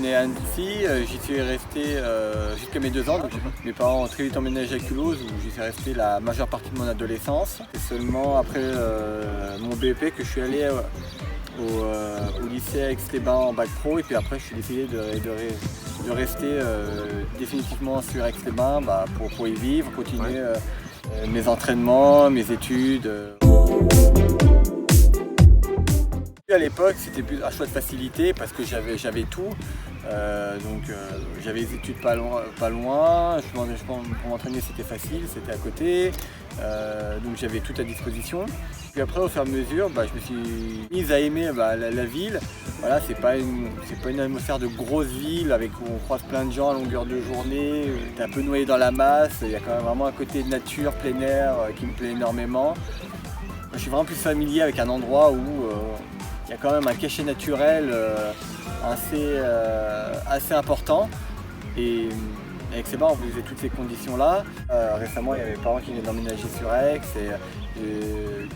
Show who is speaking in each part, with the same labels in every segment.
Speaker 1: né à Annecy, j'y suis resté jusqu'à mes 2 ans. Donc, mes parents ont très vite emménagé à Culose où j'y suis resté la majeure partie de mon adolescence. C'est seulement après mon BEP que je suis allé au lycée à Aix-les-Bains en bac pro, et puis après je suis décidé de rester définitivement sur Aix-les-Bains pour y vivre, continuer mes entraînements, mes études. À l'époque, c'était plus un choix de facilité parce que j'avais tout. J'avais les études pas loin. Pour m'entraîner, c'était facile, c'était à côté. Donc j'avais tout à disposition. Puis après, au fur et à mesure, je me suis mise à aimer la ville. Voilà, c'est pas une atmosphère de grosse ville où on croise plein de gens à longueur de journée. T'es un peu noyé dans la masse. Il y a quand même vraiment un côté de nature, plein air qui me plaît énormément. Je suis vraiment plus familier avec un endroit où il y a quand même un cachet naturel assez important. Et avec Aix-les-Bains, on faisait toutes ces conditions-là. Récemment, il y avait mes parents qui venaient d'emménager sur Aix, et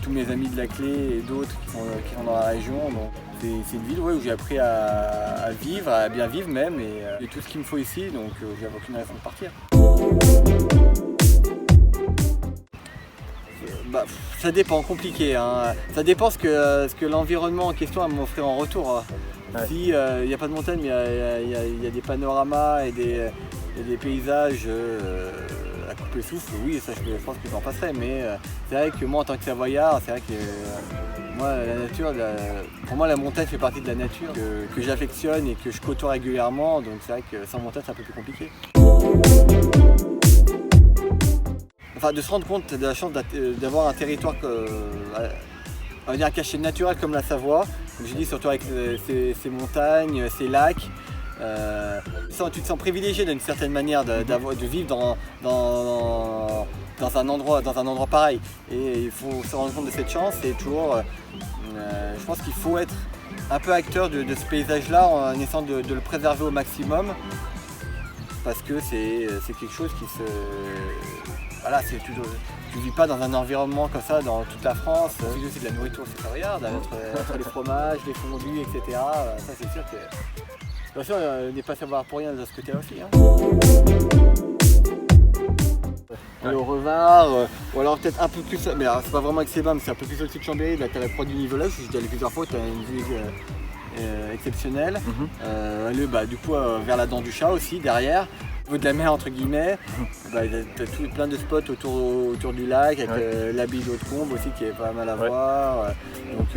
Speaker 1: tous mes amis de la Clé et d'autres qui sont dans la région. Donc, c'est une ville où j'ai appris à vivre, à bien vivre même, et tout ce qu'il me faut ici, donc j'avais aucune raison de partir. Ça dépend, compliqué, hein. Ça dépend ce que l'environnement en question va m'offrir en retour. Ouais. Si il n'y a pas de montagne, mais il y a des panoramas et des paysages à couper le souffle, oui, ça je pense que j'en passerai. Mais c'est vrai que moi en tant que Savoyard, c'est vrai que moi la nature, pour moi la montagne fait partie de la nature que j'affectionne et que je côtoie régulièrement, donc c'est vrai que sans montagne c'est un peu plus compliqué. Enfin, de se rendre compte de la chance d'avoir un territoire, on va dire un cachet naturel comme la Savoie, comme je dis, surtout avec ces montagnes, ces lacs. Tu te sens privilégié d'une certaine manière de vivre dans un endroit pareil. Et il faut se rendre compte de cette chance, et toujours, je pense qu'il faut être un peu acteur de ce paysage-là en essayant de le préserver au maximum, parce que c'est quelque chose qui se... Voilà, tu ne vis pas dans un environnement comme ça dans toute la France. C'est de la nourriture, c'est Savoyard, entre les fromages, les fondus, etc. Ça c'est sûr que... Bien sûr, on n'est pas savoir pour rien de ce côté-là aussi. Ouais. Au Revard, ou alors peut-être un peu plus, mais c'est pas vraiment Aix-les-Bains, mais c'est un peu plus au-dessus de Chambéry, là tu as la croix du Nivelet, je suis allé plusieurs fois, tu as une vue exceptionnelle. Aller du coup vers la Dent du Chat aussi, derrière. Au niveau de la mer entre guillemets, tu as plein de spots autour du lac, avec l'abbaye d'Hautecombe aussi qui est pas mal à voir. Donc